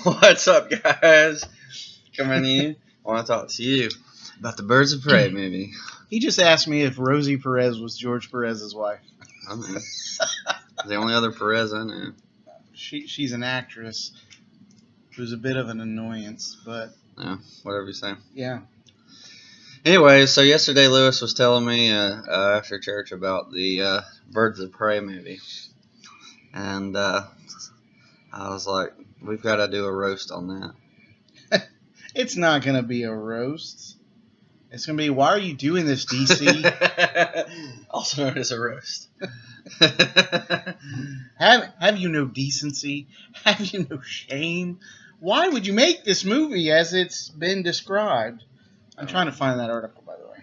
What's up, guys? Coming to you. I want to talk to you about the Birds of Prey movie. He just asked me if Rosie Perez was George Perez's wife. I know. The only other Perez I know. She's an actress who's a bit of an annoyance, but Yeah, whatever you say. yeah. Anyway, so yesterday Lewis was telling me after church about the Birds of Prey movie. And I was like, we've got to do a roast on that. It's not going to be a roast. It's going to be, why are you doing this, DC? Also known as a roast. Have you no decency? Have you no shame? Why would you make this movie as it's been described? I'm trying to find that article, by the way.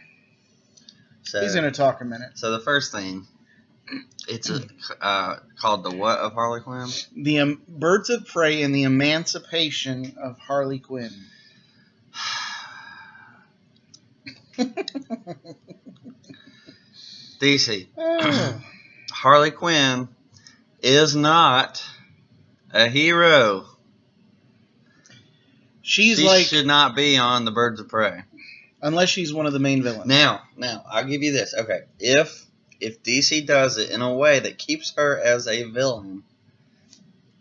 So, He's going to talk a minute. So the first thing, it's called The What of Harley Quinn? The Birds of Prey and the Emancipation of Harley Quinn. DC. Harley Quinn is not a hero. She should not be on the Birds of Prey. Unless she's one of the main villains. Now, I'll give you this. Okay, if DC does it in a way that keeps her as a villain,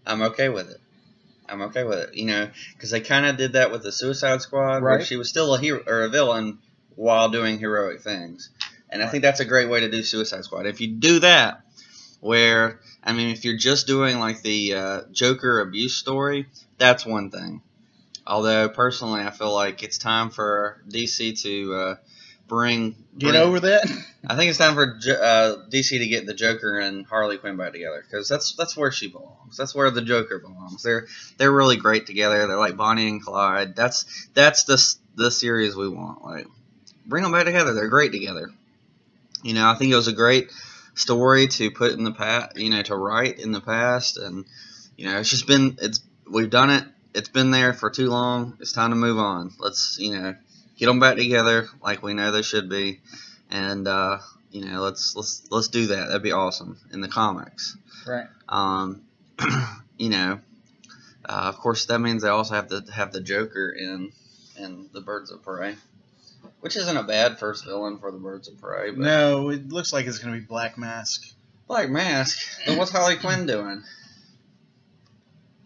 I'm okay with it. You know, because they kind of did that with the Suicide Squad, where she was still a hero or a villain while doing heroic things. And I think that's a great way to do Suicide Squad. If you do that, if you're just doing like the Joker abuse story, that's one thing. Although, personally, I feel like it's time for DC to Get over that? I think it's time for DC to get the Joker and Harley Quinn back together, because that's where she belongs. That's where the Joker belongs. They're really great together. They're like Bonnie and Clyde. That's the series we want. Like, bring them back together. They're great together. You know, I think it was a great story to put in the past. You know, to write in the past, and you know, we've done it. It's been there for too long. It's time to move on. Let's get them back together like we know they should be, and let's do that. That'd be awesome in the comics. Right. Of course, that means they also have to have the Joker in the Birds of Prey, which isn't a bad first villain for the Birds of Prey. But no, it looks like it's going to be Black Mask. Black Mask? Then what's Harley Quinn doing?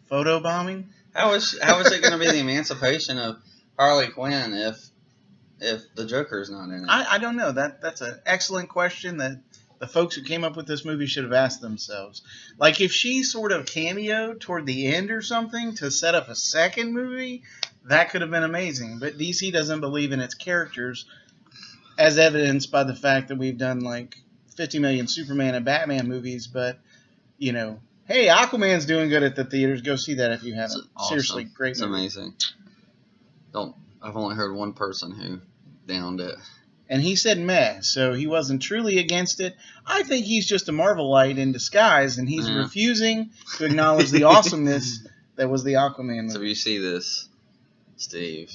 Photobombing? How is it going to be the emancipation of Harley Quinn if the Joker's not in it? I don't know. That's an excellent question that the folks who came up with this movie should have asked themselves. Like, if she sort of cameoed toward the end or something to set up a second movie, that could have been amazing. But DC doesn't believe in its characters, as evidenced by the fact that we've done like 50 million Superman and Batman movies, but, you know, hey, Aquaman's doing good at the theaters. Go see that if you haven't. Awesome. Seriously, great It's movie. amazing. I've only heard one person who downed it. And he said meh, so he wasn't truly against it. I think he's just a Marvelite in disguise, and he's refusing to acknowledge the awesomeness that was the Aquaman movie. So if you see this, Steve,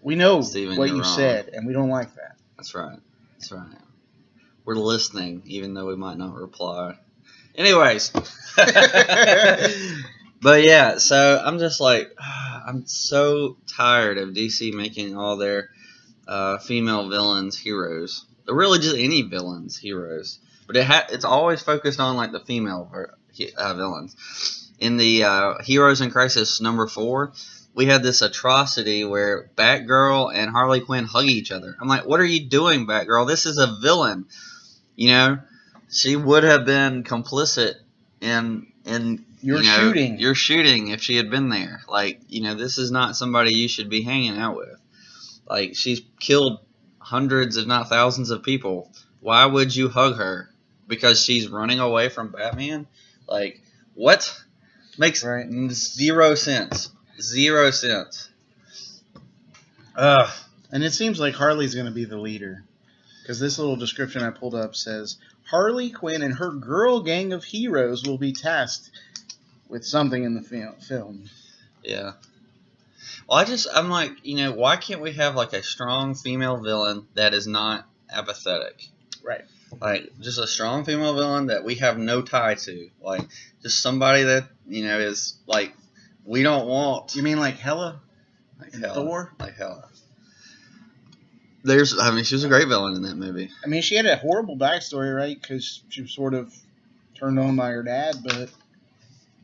we know Steven, what you wrong. said, and we don't like that. That's right. We're listening, even though we might not reply. Anyways. But yeah, so I'm just like, I'm so tired of DC making all their female villains heroes. Or really just any villains heroes. But it's always focused on like the female villains. In the Heroes in Crisis #4, we had this atrocity where Batgirl and Harley Quinn hug each other. I'm like, what are you doing, Batgirl? This is a villain. You know, she would have been complicit in your shooting if she had been there. Like, you know, this is not somebody you should be hanging out with. Like, she's killed hundreds, if not thousands, of people. Why would you hug her? Because she's running away from Batman? Like, what? Makes zero sense. Zero sense. And it seems like Harley's going to be the leader. Because this little description I pulled up says, Harley Quinn and her girl gang of heroes will be tasked with something in the film. Yeah. Well, I'm like, you know, why can't we have like a strong female villain that is not apathetic? Right. Like, just a strong female villain that we have no tie to. Like, just somebody that, you know, is like We don't want You mean like Hela like in Hela. Thor? Like Hela. She was a great villain in that movie. I mean, she had a horrible backstory, right? Because she was sort of turned on by her dad, but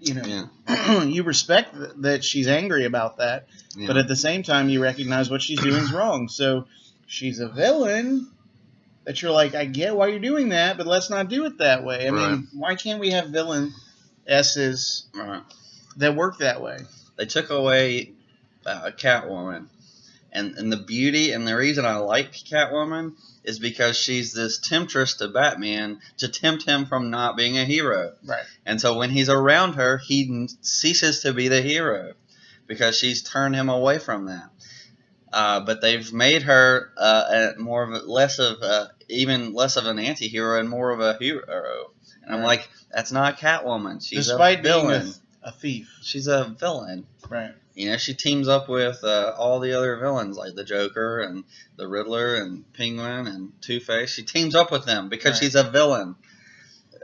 you know, Yeah. you respect that she's angry about that, Yeah. but at the same time, you recognize what she's doing is wrong. So she's a villain that you're like, I get why you're doing that, but let's not do it that way. I Right. mean, why can't we have villain S's Right. that work that way? They took away Catwoman. And the beauty and the reason I like Catwoman is because she's this temptress to Batman to tempt him from not being a hero. Right. And so when he's around her, he ceases to be the hero because she's turned him away from that. But they've made her less of an anti-hero and more of a hero. And I'm like, that's not Catwoman. She's Despite a villain. being a thief. She's a villain. Right. You know, she teams up with all the other villains like the Joker and the Riddler and Penguin and Two-Face. She teams up with them because Right. she's a villain.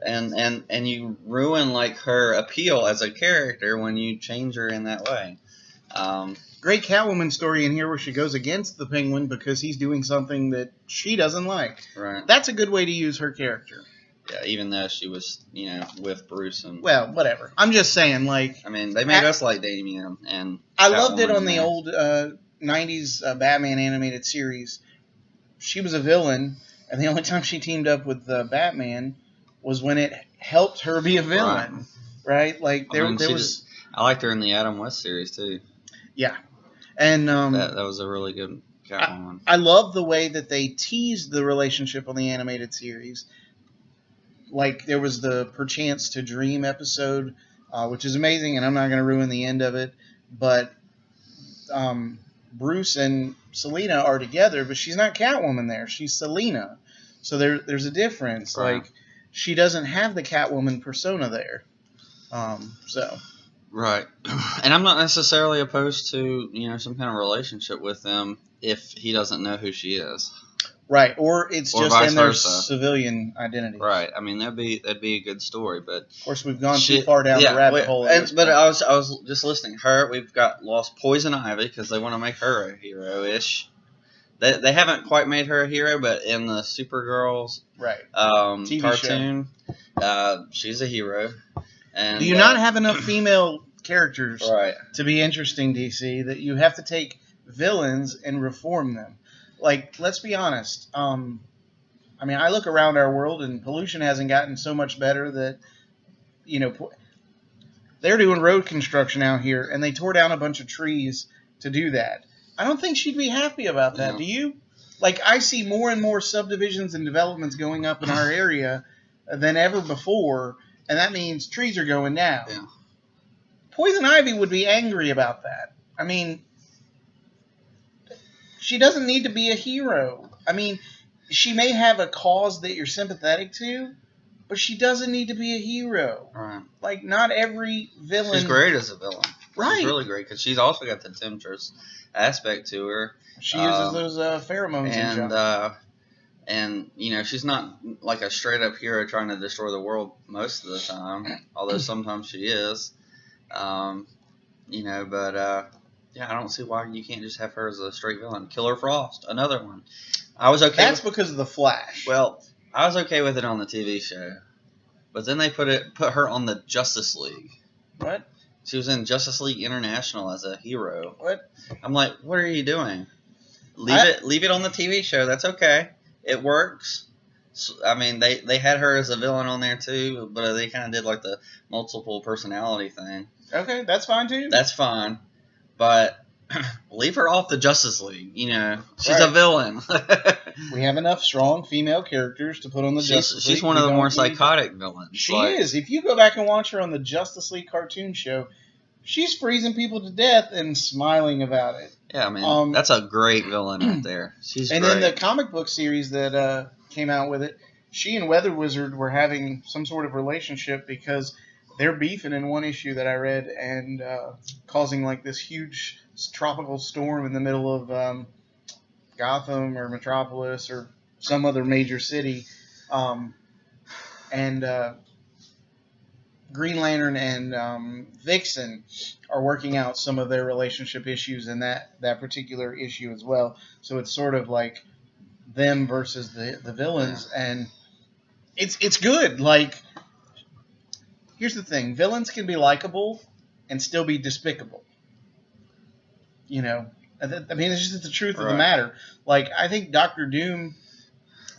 And you ruin like her appeal as a character when you change her in that way. Great Catwoman story in here where she goes against the Penguin because he's doing something that she doesn't like. Right. That's a good way to use her character. Yeah, even though she was, with Bruce and Well, whatever. I'm just saying, like, I mean, they made us like Damien and I loved it Catwoman on the there. old 90s Batman animated series. She was a villain, and the only time she teamed up with Batman was when it helped her be a villain, right? Like, there was... I liked her in the Adam West series, too. Yeah. And That was a really good Catwoman. I love the way that they teased the relationship on the animated series. Like, there was the Perchance to Dream episode, which is amazing, and I'm not going to ruin the end of it. But Bruce and Selina are together, but she's not Catwoman there. She's Selina. So there's a difference. Right. Like, she doesn't have the Catwoman persona there. So... Right. And I'm not necessarily opposed to, some kind of relationship with them if he doesn't know who she is. Right, or it's Or just vice in their versa. civilian identity. Right. I mean, that'd be a good story, but Of course, we've gone too far down the rabbit hole. But I was just listening. We've lost Poison Ivy because they want to make her a hero-ish. They haven't quite made her a hero, but in the Supergirls right. TV cartoon, she's a hero. And do you not have enough female characters right. to be interesting, DC, that you have to take villains and reform them? Like, let's be honest. I mean, I look around our world, and pollution hasn't gotten so much better that, they're doing road construction out here, and they tore down a bunch of trees to do that. I don't think she'd be happy about that. No. Do you? Like, I see more and more subdivisions and developments going up in our area than ever before, and that means trees are going down. Yeah. Poison Ivy would be angry about that. I mean, she doesn't need to be a hero. I mean, she may have a cause that you're sympathetic to, but she doesn't need to be a hero. Right. Like, not every villain... She's great as a villain. Right. She's really great because she's also got the temptress aspect to her. She uses those pheromones and junk. And, she's not like a straight-up hero trying to destroy the world most of the time, although sometimes she is. I don't see why you can't just have her as a straight villain. Killer Frost, another one. I was okay. That's because of the Flash. Well, I was okay with it on the TV show, but then they put her on the Justice League. What? She was in Justice League International as a hero. What? I'm like, what are you doing? Leave it on the TV show. That's okay. It works. So, I mean, they had her as a villain on there too, but they kind of did like the multiple personality thing. Okay, that's fine too. That's fine, but leave her off the Justice League. She's Right. a villain. We have enough strong female characters to put on the Justice League. She's one of the more psychotic villains. She is. If you go back and watch her on the Justice League cartoon show, she's freezing people to death and smiling about it. Yeah, man, that's a great villain right there. She's and great. in the comic book series that came out with it, she and Weather Wizard were having some sort of relationship because they're beefing in one issue that I read and causing like this huge tropical storm in the middle of Gotham or Metropolis or some other major city. Green Lantern and Vixen are working out some of their relationship issues in that particular issue as well. So it's sort of like them versus the villains, and it's good. Like, here's the thing: villains can be likable and still be despicable. You know, I mean, it's just the truth of the matter. Like, I think Doctor Doom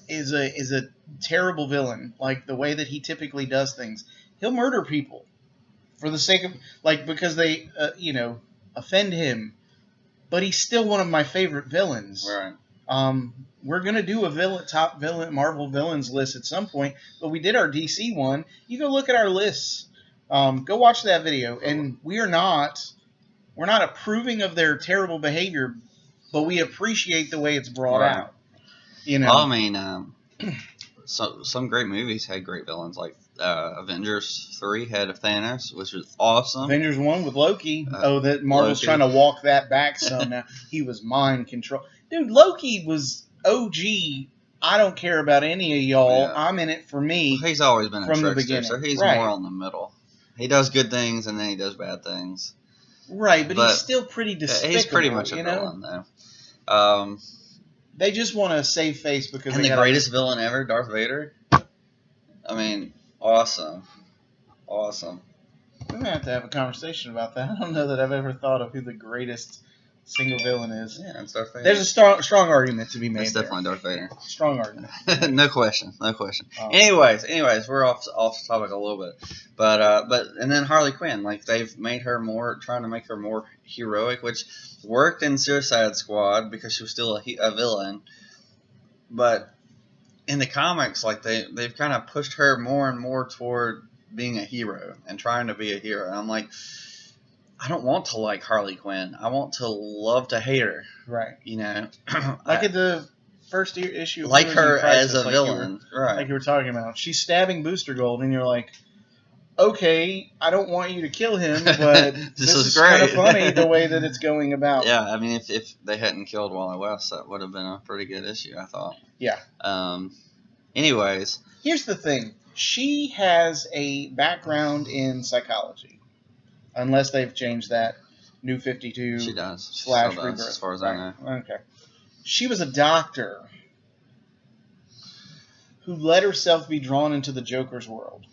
is a terrible villain. Like, the way that he typically does things, he'll murder people for the sake of, like, because they offend him. But he's still one of my favorite villains. Right. We're gonna do a top villain Marvel villains list at some point, but we did our DC one. You go look at our lists. Go watch that video, and we're not approving of their terrible behavior, but we appreciate the way it's brought out. You know, well, I mean, so some great movies had great villains, like Avengers 3 had Thanos, which was awesome. Avengers 1 with Loki. That Marvel's trying to walk that back some now. He was mind control. Dude, Loki was OG. I don't care about any of y'all. Yeah. I'm in it for me. He's always been a trickster, the beginning. So he's more on the middle. He does good things and then he does bad things. Right, but he's still pretty despicable. He's pretty much a villain, though. They just want to save face because and the greatest villain ever, Darth Vader. I mean, awesome. We're going to have a conversation about that. I don't know that I've ever thought of who the greatest single villain is. Yeah, it's Darth Vader. There's a strong argument to be made. It's definitely Darth Vader. Strong argument. No question. Anyways, we're off topic a little bit, but and then Harley Quinn, like they've made her trying to make her more heroic, which worked in Suicide Squad because she was still a villain, but in the comics, like they've kind of pushed her more and more toward being a hero and trying to be a hero. And I'm like, I don't want to like Harley Quinn. I want to love to hate her. Right. You know? Like at the first issue. Like her as a villain. Right. Like you were talking about. She's stabbing Booster Gold, and you're like, okay, I don't want you to kill him, but this is kind of funny the way that it's going about. Yeah, I mean, if they hadn't killed Wally West, that would have been a pretty good issue, I thought. Yeah. Anyways. Here's the thing. She has a background in psychology. Unless they've changed that. New 52 she does. / Rebirth. As far as I know. Okay. She was a doctor who let herself be drawn into the Joker's world.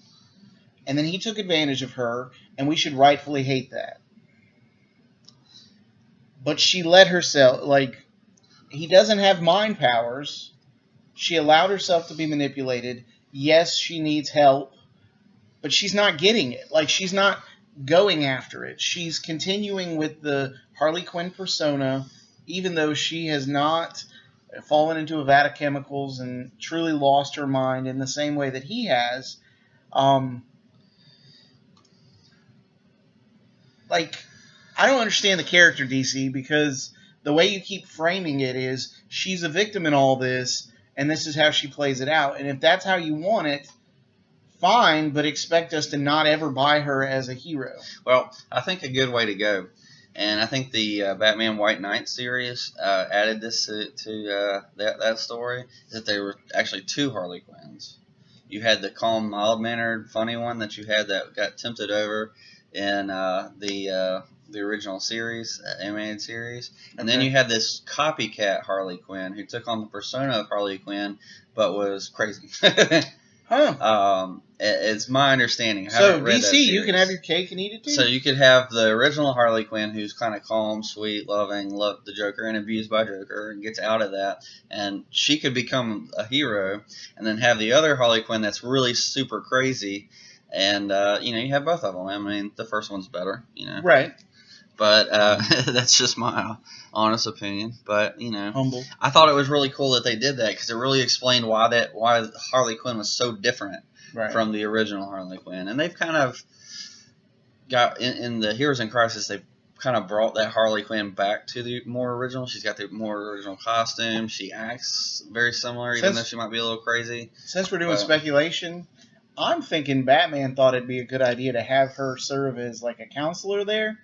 And then he took advantage of her, and we should rightfully hate that. But she let herself, like, he doesn't have mind powers. She allowed herself to be manipulated. Yes, she needs help, but she's not getting it. Like, she's not going after it. She's continuing with the Harley Quinn persona, even though she has not fallen into a vat of chemicals and truly lost her mind in the same way that he has. Like, I don't understand the character, DC, because the way you keep framing it is she's a victim in all this, and this is how she plays it out. And if that's how you want it, fine, but expect us to not ever buy her as a hero. Well, I think a good way to go, and I think the Batman White Knight series added this to that story, is that there were actually two Harley Quinns. You had the calm, mild-mannered, funny one that you had that got tempted over in the original series, animated series, and then you had this copycat Harley Quinn who took on the persona of Harley Quinn, but was crazy. It's my understanding. So DC, you can have your cake and eat it too. So you could have the original Harley Quinn, who's kind of calm, sweet, loving, loved the Joker, and abused by Joker, and gets out of that, and she could become a hero. And then have the other Harley Quinn that's really super crazy, and you have both of them. I mean, the first one's better, Right. But that's just my honest opinion. But humble. I thought it was really cool that they did that because it really explained why Harley Quinn was so different from the original Harley Quinn. And they've kind of got in the Heroes in Crisis. They've kind of brought that Harley Quinn back to the more original. She's got the more original costume. She acts very similar, even though she might be a little crazy. Since we're doing speculation, I'm thinking Batman thought it'd be a good idea to have her serve as like a counselor there.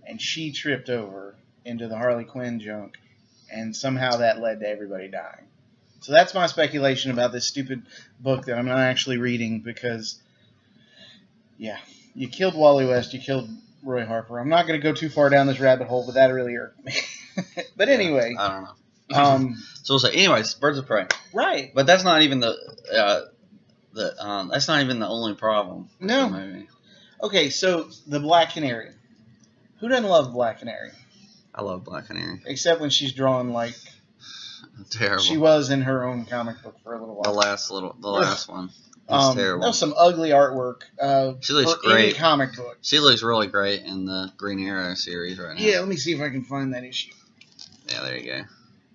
And she tripped over into the Harley Quinn junk, and somehow that led to everybody dying. So that's my speculation about this stupid book that I'm not actually reading, because Yeah, you killed Wally West. You killed Roy Harper. I'm not going to go too far down this rabbit hole, but that really irked me. But anyway, I don't know. So we'll say, anyways, Birds of Prey. Right. But that's not even that's not even the only problem with No. the movie. Okay, so the Black Canary. Who doesn't love Black Canary? I love Black Canary. Except when she's drawn like Terrible. she was in her own comic book for a little while. The last one. It's terrible. That was some ugly artwork. She looks for great. any comic book. She looks really great in the Green Arrow series right now. Yeah, let me see if I can find that issue. Yeah, there you go.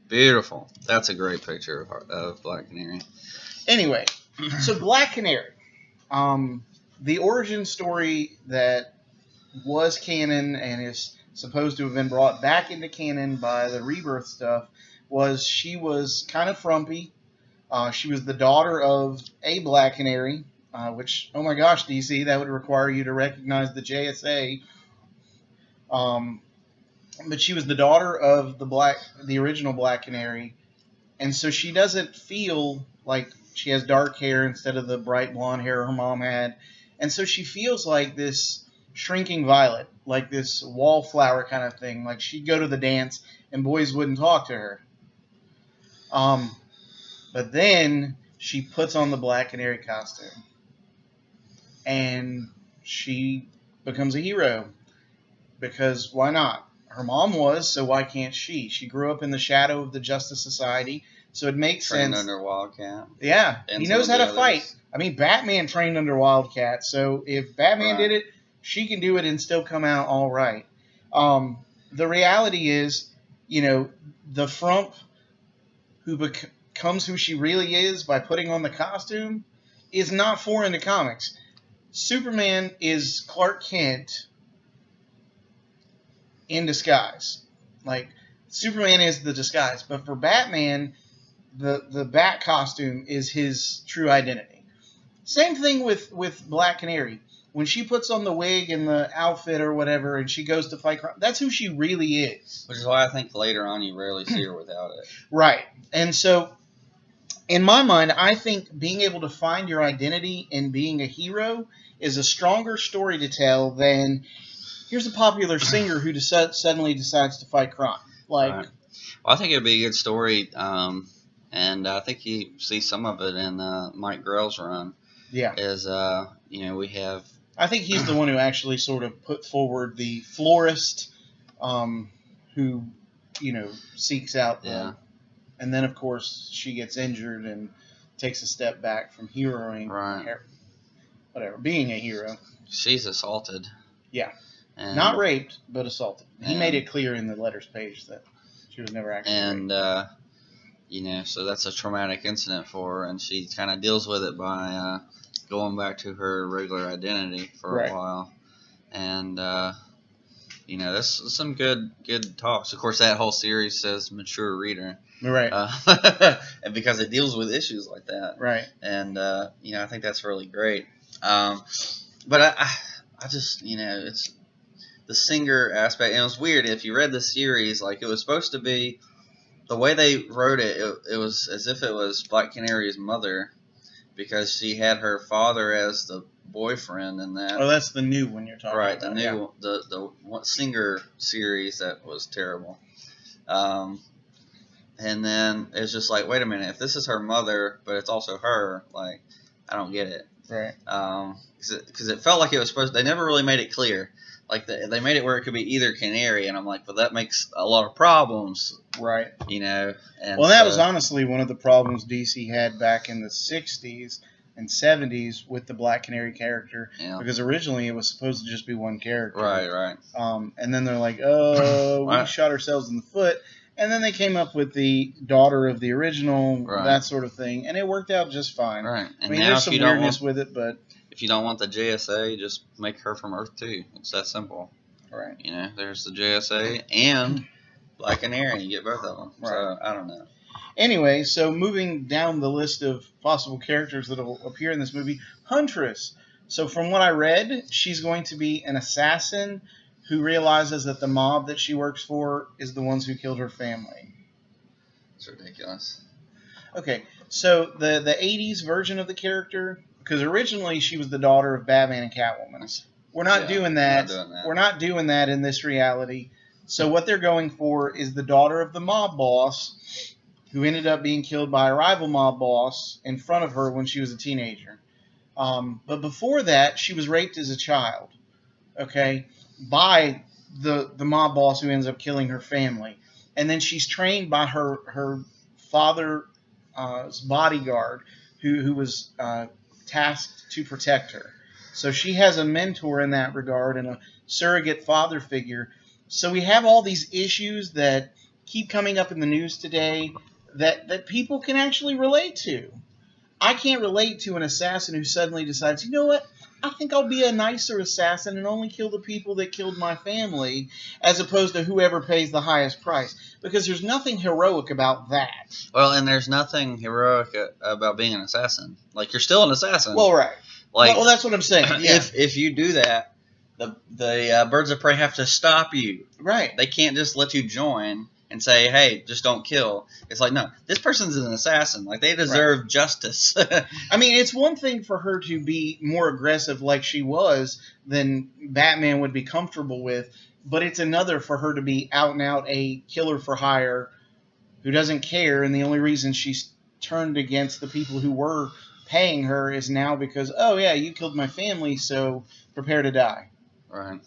Beautiful. That's a great picture of Black Canary. Anyway, so Black Canary. The origin story that was canon and is supposed to have been brought back into canon by the Rebirth stuff was she was kind of frumpy. She was the daughter of a Black Canary, which, oh my gosh, DC, that would require you to recognize the JSA. But she was the daughter of the original Black Canary, and so she doesn't feel like she has dark hair instead of the bright blonde hair her mom had, and so she feels like this shrinking violet, like this wallflower kind of thing. Like she'd go to the dance and boys wouldn't talk to her. But then she puts on the Black Canary costume, and she becomes a hero because why not? Her mom was, so why can't she? She grew up in the shadow of the Justice Society, so it makes Trained sense. under Wildcat. Yeah, And he some knows of how the to others. fight. I mean, Batman trained under Wildcat, so if Batman Right. did it, she can do it and still come out all right. The reality is, the frump who becomes who she really is by putting on the costume is not foreign to comics. Superman is Clark Kent in disguise. Like, Superman is the disguise, but for Batman, the Bat costume is his true identity. Same thing with Black Canary. When she puts on the wig and the outfit or whatever, and she goes to fight crime, that's who she really is. Which is why I think later on you rarely see her without it. Right. And so, in my mind, I think being able to find your identity in being a hero is a stronger story to tell than here's a popular singer who suddenly decides to fight crime. Like, Right. Well, I think it would be a good story, and I think you see some of it in Mike Grell's run. yeah. Is we have I think he's the one who actually sort of put forward the florist who, seeks out the... Yeah. And then, of course, she gets injured and takes a step back from heroing. Right. Being a hero. she's assaulted. Yeah. And, Not raped, but assaulted. He and- made it clear in the letters page that she was never actually raped. And so that's a traumatic incident for her, and she kind of deals with it by going back to her regular identity for Right. a while. And that's some good talks. Of course, that whole series says mature reader, Right. and because it deals with issues like that. Right. And I think that's really great. But I just it's the singer aspect, and it was weird. If you read the series, like it was supposed to be the way they wrote it. It was as if it was Black Canary's mother, because she had her father as the boyfriend in that. Oh, that's the new one you're talking Right, about. the new the singer series that was terrible. And then it's just like, wait a minute, if this is her mother, but it's also her, like, I don't get it. Right. Because it felt like it was supposed. They never really made it clear. Like they made it where it could be either Canary, and I'm like, well, that makes a lot of problems, Right. And Well, that so- was honestly one of the problems DC had back in the 60s and 70s with the Black Canary character, Yeah. because originally it was supposed to just be one character. Right. And then they're like, oh, we Right. shot ourselves in the foot. And then they came up with the daughter of the original, Right. that sort of thing, and it worked out just fine. Right. I And mean, now there's if some you don't weirdness want with it, but if you don't want the JSA, just make her from Earth 2. It's that simple. right. There's the JSA and Black Canary. You get both of them. So Right. I don't know. Anyway, so moving down the list of possible characters that will appear in this movie, Huntress. So from what I read, she's going to be an assassin who realizes that the mob that she works for is the ones who killed her family. It's ridiculous. Okay, so the 80s version of the character because originally she was the daughter of Batman and Catwoman. We're not doing that. We're not doing that in this reality. So what they're going for is the daughter of the mob boss, who ended up being killed by a rival mob boss in front of her when she was a teenager. But before that, she was raped as a child, okay, by the mob boss who ends up killing her family. And then she's trained by her father's bodyguard, who was tasked to protect her. So she has a mentor in that regard and a surrogate father figure. So we have all these issues that keep coming up in the news today that people can actually relate to. I can't relate to an assassin who suddenly decides, you know what, I think I'll be a nicer assassin and only kill the people that killed my family, as opposed to whoever pays the highest price. Because there's nothing heroic about that. Well, and there's nothing heroic about being an assassin. Like, you're still an assassin. Well, right. Like, well, that's what I'm saying. Yeah. If you do that, the birds of prey have to stop you. Right. They can't just let you join and say, hey, just don't kill. It's like, no, this person's an assassin. Like, they deserve justice. I mean, it's one thing for her to be more aggressive like she was than Batman would be comfortable with, but it's another for her to be out and out a killer for hire who doesn't care, and the only reason she's turned against the people who were paying her is now because, oh, yeah, you killed my family, so prepare to die. Right.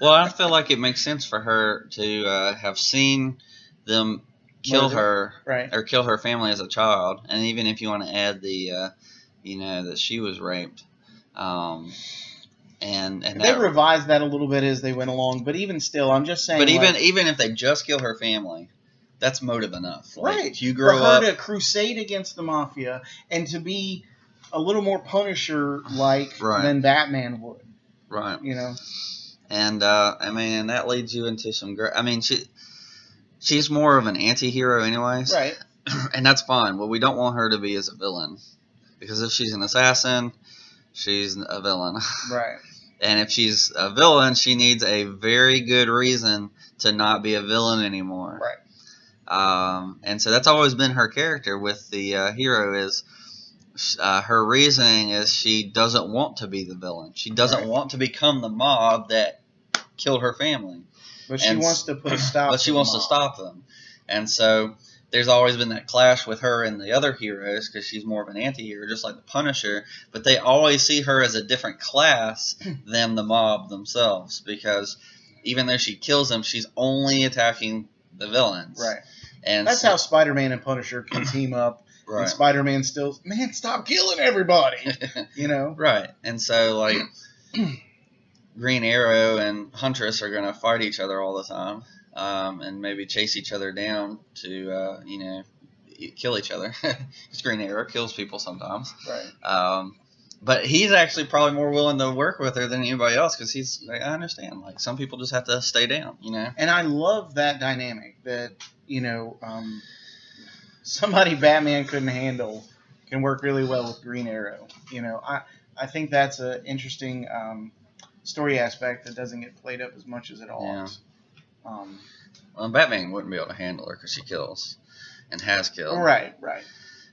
Well, I feel like it makes sense for her to have seen them kill her, right, or kill her family as a child, and even if you want to add the, that she was raped, and they revised that a little bit as they went along, but even still, I'm just saying. But even if they just kill her family, that's motive enough. Like, right. You grow up for her to crusade against the mafia and to be a little more Punisher-like than Batman would. Right. You know. And I mean, that leads you into some great. I mean, she's more of an anti-hero, anyways. Right. And that's fine. Well, we don't want her to be as a villain, because if she's an assassin, she's a villain. Right. And if she's a villain, she needs a very good reason to not be a villain anymore. Right. And so that's always been her character with the hero is. Her reasoning is she doesn't want to be the villain. She doesn't want to become the mob that killed her family. But she wants to put a stop. But she wants to stop them. And so there's always been that clash with her and the other heroes, because she's more of an anti-hero, just like the Punisher. But they always see her as a different class than the mob themselves, because even though she kills them, she's only attacking the villains. Right. And that's how Spider-Man and Punisher can team up. Right. And Spider-Man still, man, stop killing everybody, you know? Right. And so, like, Green Arrow and Huntress are going to fight each other all the time, and maybe chase each other down to, kill each other. Because Green Arrow kills people sometimes. Right. But he's actually probably more willing to work with her than anybody else, because he's, like, I understand. Like, some people just have to stay down, you know? And I love that dynamic that, somebody Batman couldn't handle can work really well with Green Arrow. You know, I think that's an interesting story aspect that doesn't get played up as much as it ought. Yeah. Well, Batman wouldn't be able to handle her because she kills and has killed. Right.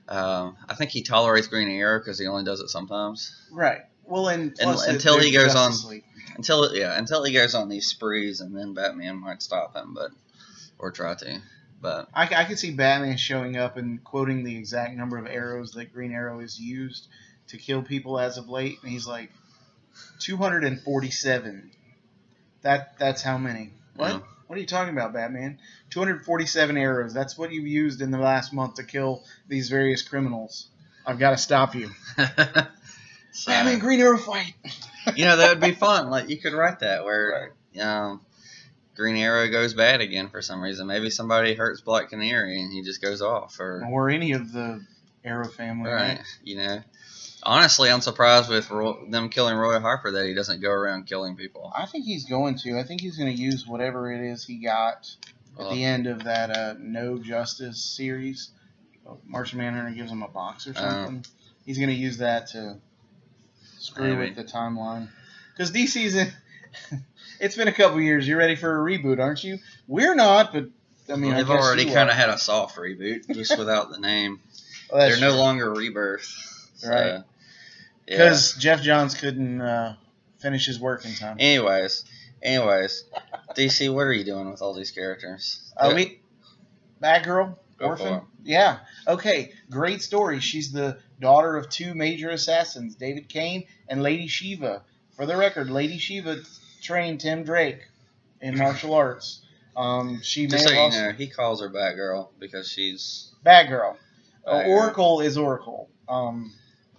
I think he tolerates Green Arrow because he only does it sometimes. Right. Well, until he goes on, until he goes on these sprees, and then Batman might stop him, or try to. But I could see Batman showing up and quoting the exact number of arrows that Green Arrow has used to kill people as of late, and he's like, 247. That's how many? What? Yeah. What are you talking about, Batman? 247 arrows. That's what you've used in the last month to kill these various criminals. I've got to stop you. So, Batman, Green Arrow fight. That would be fun. Like, you could write that where Green Arrow goes bad again for some reason. Maybe somebody hurts Black Canary and he just goes off. Or any of the Arrow family. Right. Honestly, I'm surprised with them killing Roy Harper that he doesn't go around killing people. I think he's going to. I think he's going to use whatever it is he got at the end of that No Justice series. Martian Manhunter gives him a box or something. He's going to use that to screw with the timeline. Because DC's in... It's been a couple years. You're ready for a reboot, aren't you? We're not, but I mean, they've already kind of had a soft reboot, just without the name. Well, they're no longer Rebirth. So, right. Yeah. Because Jeff Johns couldn't finish his work in time. Anyways, DC, what are you doing with all these characters? Batgirl, Go orphan. for it. Yeah. Okay. Great story. She's the daughter of two major assassins, David Kane and Lady Shiva. For the record, Lady Shiva trained Tim Drake in martial arts. She Just may so have you also know, he calls her Batgirl because she's Batgirl. Batgirl. Oracle is Oracle.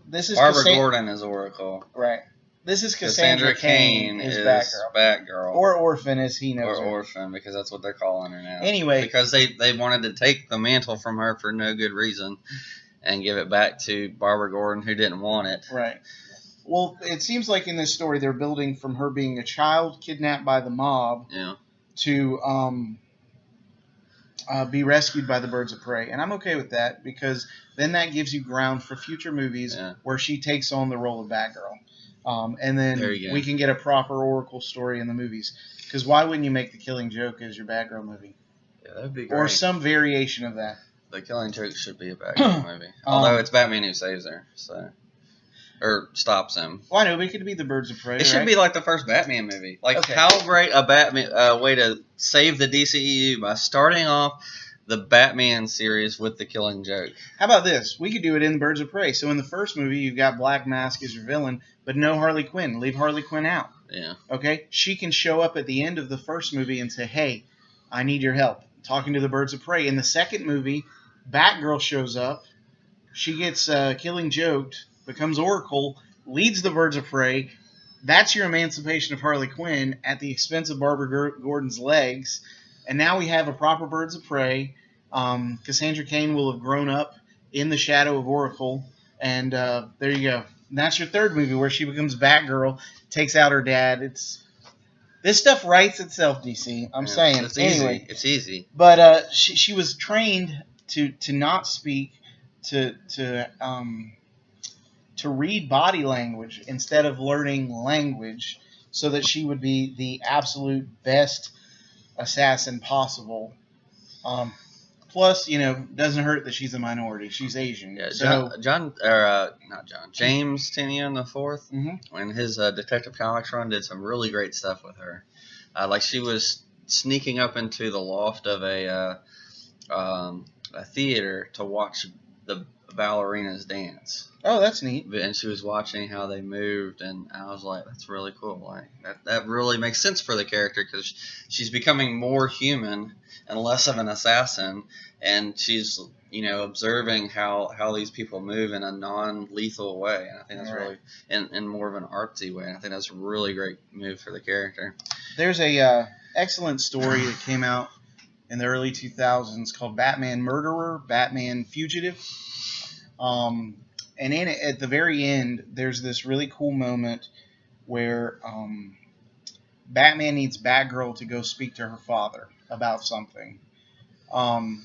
This is Barbara Gordon is Oracle. Right. This is Cassandra Cain is Batgirl. Or Orphan, as he knows Or her. Orphan, because that's what they're calling her now. Anyway. Because they wanted to take the mantle from her for no good reason and give it back to Barbara Gordon, who didn't want it. Right. Well, it seems like in this story they're building from her being a child kidnapped by the mob to be rescued by the Birds of Prey. And I'm okay with that because then that gives you ground for future movies where she takes on the role of Batgirl. And then we can get a proper Oracle story in the movies. Because why wouldn't you make The Killing Joke as your Batgirl movie? Yeah, that'd be great. Or some variation of that. The Killing Joke should be a Batgirl movie. Although it's Batman who saves her, or stops him. Well, I know, but it could be the Birds of Prey. It should be like the first Batman movie. Like, how great a Batman way to save the DCEU by starting off the Batman series with The Killing Joke. How about this? We could do it in Birds of Prey. So in the first movie, you've got Black Mask as your villain, but no Harley Quinn. Leave Harley Quinn out. Yeah. Okay? She can show up at the end of the first movie and say, hey, I need your help. Talking to the Birds of Prey. In the second movie, Batgirl shows up. She gets Killing Joked, becomes Oracle, leads the Birds of Prey. That's your emancipation of Harley Quinn at the expense of Barbara Gordon's legs. And now we have a proper Birds of Prey. Cassandra Cain will have grown up in the shadow of Oracle. And there you go. And that's your third movie where she becomes Batgirl, takes out her dad. This stuff writes itself, DC. I'm saying. It's anyway, easy. It's easy. But she was trained to not speak, to read body language instead of learning language, so that she would be the absolute best assassin possible. Plus, doesn't hurt that she's a minority. She's Asian. Yeah, so James Tynion the Fourth, Mm-hmm. when his Detective Comics run, did some really great stuff with her. Like she was sneaking up into the loft of a theater to watch the ballerinas dance. Oh, that's neat. And she was watching how they moved, and I was like, that's really cool. Like that really makes sense for the character, because she's becoming more human and less of an assassin, and she's observing how these people move in a non-lethal way. And I think that's really in more of an artsy way. And I think that's a really great move for the character. There's a excellent story that came out in the early 2000s called Batman Murderer, Batman Fugitive. And in it, at the very end, there's this really cool moment where Batman needs Batgirl to go speak to her father about something. And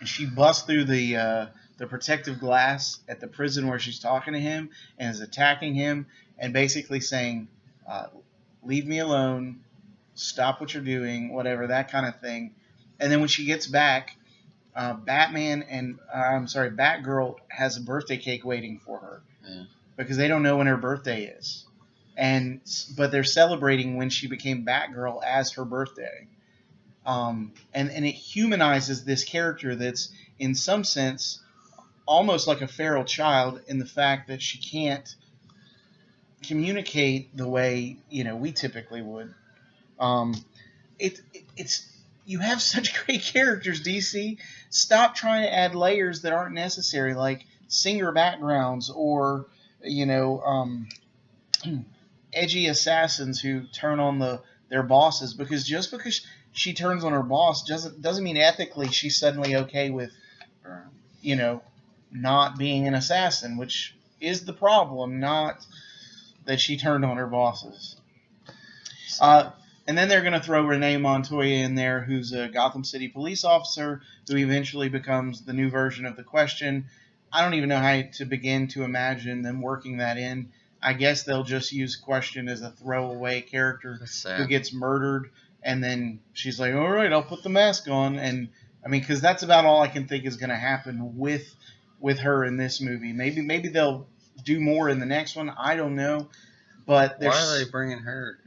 she busts through the protective glass at the prison where she's talking to him and is attacking him and basically saying, leave me alone, stop what you're doing, whatever, that kind of thing. And then when she gets back, Batgirl has a birthday cake waiting for her because they don't know when her birthday is, but they're celebrating when she became Batgirl as her birthday, and it humanizes this character that's in some sense almost like a feral child in the fact that she can't communicate the way we typically would. It's you have such great characters, DC. Stop trying to add layers that aren't necessary, like singer backgrounds or, edgy assassins who turn on their bosses. Because just because she turns on her boss doesn't mean ethically she's suddenly okay with, not being an assassin, which is the problem, not that she turned on her bosses. And then they're going to throw Renee Montoya in there, who's a Gotham City police officer who eventually becomes the new version of the Question. I don't even know how to begin to imagine them working that in. I guess they'll just use Question as a throwaway character who gets murdered, and then she's like, all right, I'll put the mask on. And I mean, because that's about all I can think is going to happen with her in this movie. Maybe they'll do more in the next one. I don't know, but Why are they bringing her?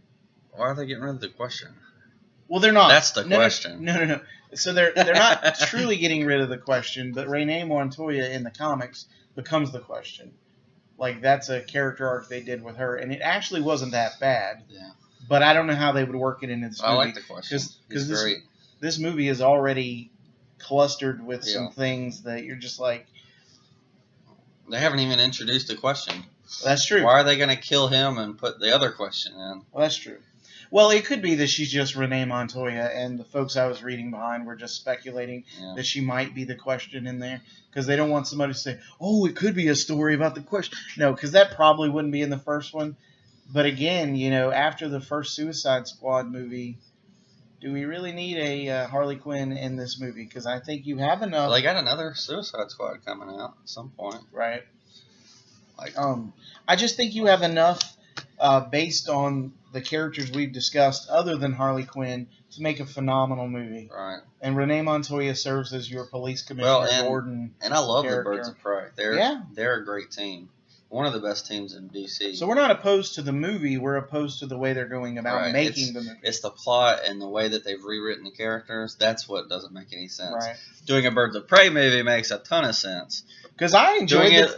Why are they getting rid of the question? Well, they're not. That's the question. No. So they're not truly getting rid of the question, but Renee Montoya in the comics becomes the question. Like, that's a character arc they did with her, and it actually wasn't that bad. Yeah. But I don't know how they would work it into this movie. I like the question. Because this movie is already clustered with some things that you're just like... They haven't even introduced the question. That's true. Why are they going to kill him and put the other question in? Well, that's true. Well, it could be that she's just Renee Montoya, and the folks I was reading behind were just speculating that she might be the question in there, because they don't want somebody to say, oh, it could be a story about the question. No, because that probably wouldn't be in the first one. But again, after the first Suicide Squad movie, do we really need a Harley Quinn in this movie? Because I think you have enough. Well, they got another Suicide Squad coming out at some point. Right. I just think you have enough based on the characters we've discussed, other than Harley Quinn, to make a phenomenal movie. Right. And Renee Montoya serves as your police commissioner, Gordon. And I love character. the Birds of Prey. They're a great team. One of the best teams in DC. So we're not opposed to the movie. We're opposed to the way they're going about making the movie. It's the plot and the way that they've rewritten the characters. That's what doesn't make any sense. Right. Doing a Birds of Prey movie makes a ton of sense. Because I enjoyed it.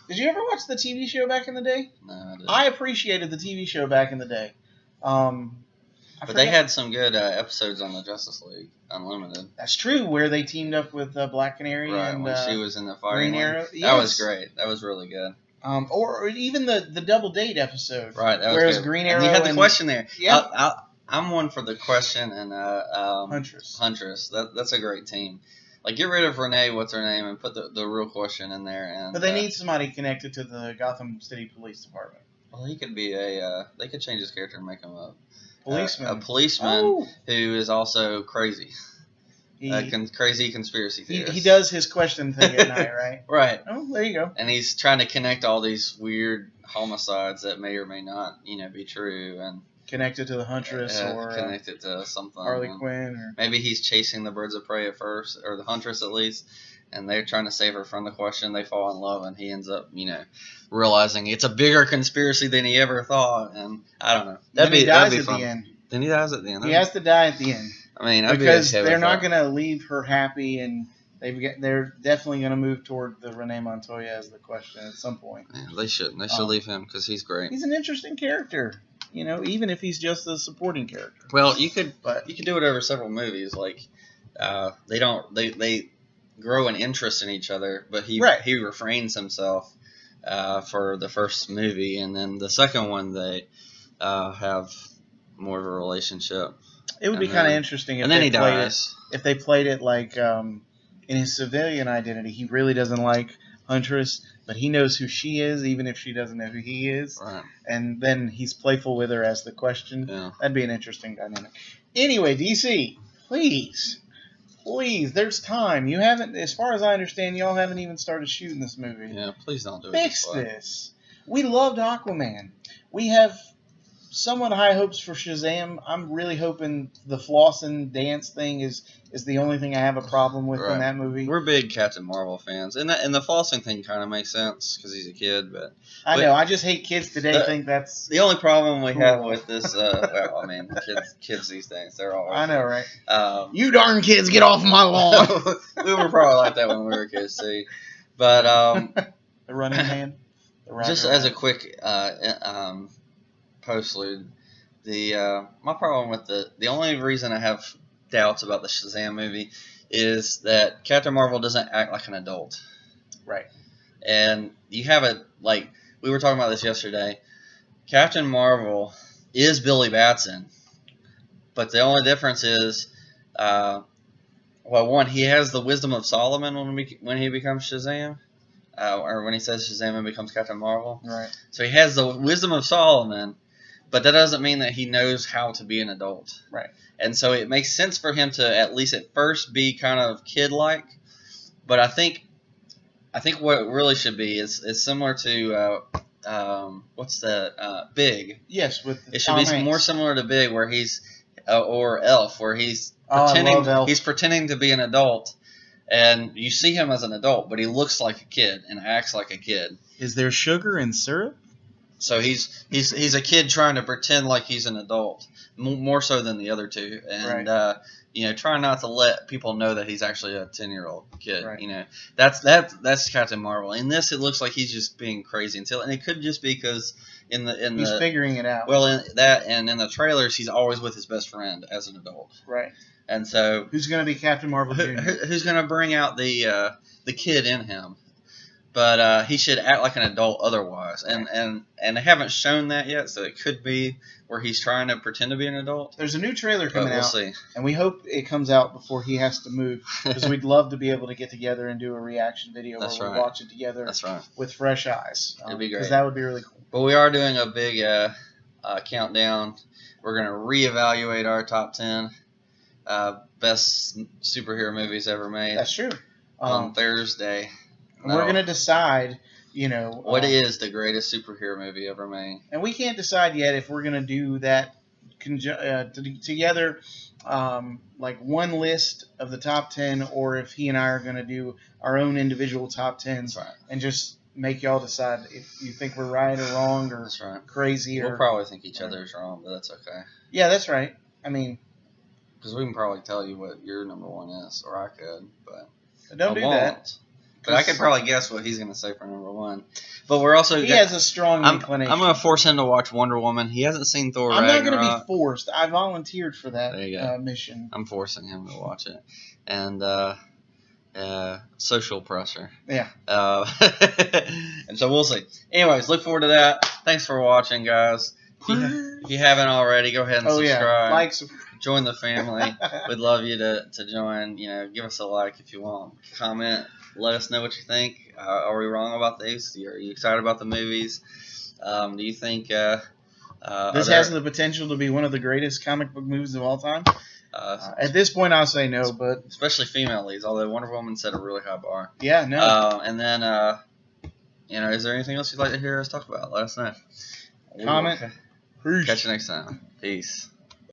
Did you ever watch the TV show back in the day? No, I didn't. I appreciated the TV show back in the day. But they had some good episodes on the Justice League Unlimited. That's true, where they teamed up with Black Canary and when she was in the fighting Green Arrow. Yes. That was great. That was really good. Or even the double date episode. Right. That was whereas good. Green Arrow. And you had the question there. Yeah. I'm one for the question and Huntress. Huntress. That's a great team. Like, get rid of Renee, what's her name, and put the real question in there. But they need somebody connected to the Gotham City Police Department. Well, he could be they could change his character and make him a policeman who is also crazy. Crazy conspiracy theorist. He does his question thing at night, right? Right. Oh, there you go. And he's trying to connect all these weird homicides that may or may not, be true, and connected to the Huntress or connected to something. Harley Quinn, or maybe he's chasing the Birds of Prey at first, or the Huntress at least, and they're trying to save her from the question. They fall in love, and he ends up, realizing it's a bigger conspiracy than he ever thought. And I don't know. That'd be fun. The end. Then he dies at the end. He has to die at the end. I mean, because they're not going to leave her happy, and they're definitely going to move toward the Renee Montoya as the question at some point. Yeah, they shouldn't. They should leave him because he's great. He's an interesting character, even if he's just a supporting character. Well, you could do it over several movies. Like they grow an interest in each other, but he refrains himself for the first movie, and then the second one they have more of a relationship. It would be kind of interesting if they played it. If they played it like in his civilian identity, he really doesn't like Huntress, but he knows who she is, even if she doesn't know who he is. Right. And then he's playful with her as the question. Yeah. That'd be an interesting dynamic. Anyway, DC, please, there's time. You haven't, as far as I understand, y'all haven't even started shooting this movie. Yeah, please don't do it. Fix this. We loved Aquaman. We have somewhat high hopes for Shazam. I'm really hoping the flossing dance thing is the only thing I have a problem with in that movie. We're big Captain Marvel fans, and the flossing thing kind of makes sense because he's a kid. But I know, I just hate kids today think that's the only problem we have with this. Well, I mean, kids these days, they're all. I know, right? You darn kids, get off my lawn. We were probably like that when we were kids too, but the Running Man. Just as a quick postlude, my problem with the only reason I have doubts about the Shazam movie is that Captain Marvel doesn't act like an adult. Right. And you have it, like, we were talking about this yesterday. Captain Marvel is Billy Batson, but the only difference is, one, he has the wisdom of Solomon when he becomes Shazam. Or when he says Shazam and becomes Captain Marvel. Right. So he has the wisdom of Solomon, but that doesn't mean that he knows how to be an adult. Right. And so it makes sense for him to at least at first be kind of kid-like. But I think what it really should be is similar to what's the Big. Yes, with it should Tom be Hanks. more similar to Big, where he's or Elf, where he's I love Elf. He's pretending to be an adult. and you see him as an adult, but he looks like a kid and acts like a kid. Is there sugar and syrup? So he's a kid trying to pretend like he's an adult, more so than the other two, and trying not to let people know that he's actually a 10-year-old kid. Right. That's Captain Marvel. In this, it looks like he's just being crazy and it could just be because he's figuring it out. Well, in that and in the trailers, he's always with his best friend as an adult. Right. And so who's going to be Captain Marvel Jr.? Who's going to bring out the kid in him? But he should act like an adult otherwise, and they haven't shown that yet, so it could be where he's trying to pretend to be an adult. There's a new trailer coming we'll out, see. And we hope it comes out before he has to move, because we'd love to be able to get together and do a reaction video where we watch it together. That's right. With fresh eyes. It'd be great. Because that would be really cool. But we are doing a big countdown. We're going to reevaluate our top 10 best superhero movies ever made. That's true. On Thursday. And we're going to decide, what is the greatest superhero movie ever made. And we can't decide yet if we're going to do that together, like one list of the top 10, or if he and I are going to do our own individual top 10s and just make y'all decide if you think we're right or wrong or crazy. We'll probably think each other's wrong, but that's okay. Yeah, that's right. I mean, because we can probably tell you what your number one is, or I could, but don't do that. But I could probably guess what he's going to say for number one. But we're also he has a strong inclination. I'm going to force him to watch Wonder Woman. He hasn't seen Thor Ragnarok. I'm not going to be forced. I volunteered for that mission. I'm forcing him to watch it. And social pressure. Yeah. And so we'll see. Anyways, look forward to that. Thanks for watching, guys. If you haven't already, go ahead and subscribe. Like, join the family. We'd love you to join. Give us a like if you want. Comment. Let us know what you think. Are we wrong about these? Are you excited about the movies? Do you think this has the potential to be one of the greatest comic book movies of all time? At this point, I'll say no, but especially female leads. Although Wonder Woman set a really high bar. Yeah, no. And then, is there anything else you'd like to hear us talk about? Let us know. Comment. Catch you next time. Peace.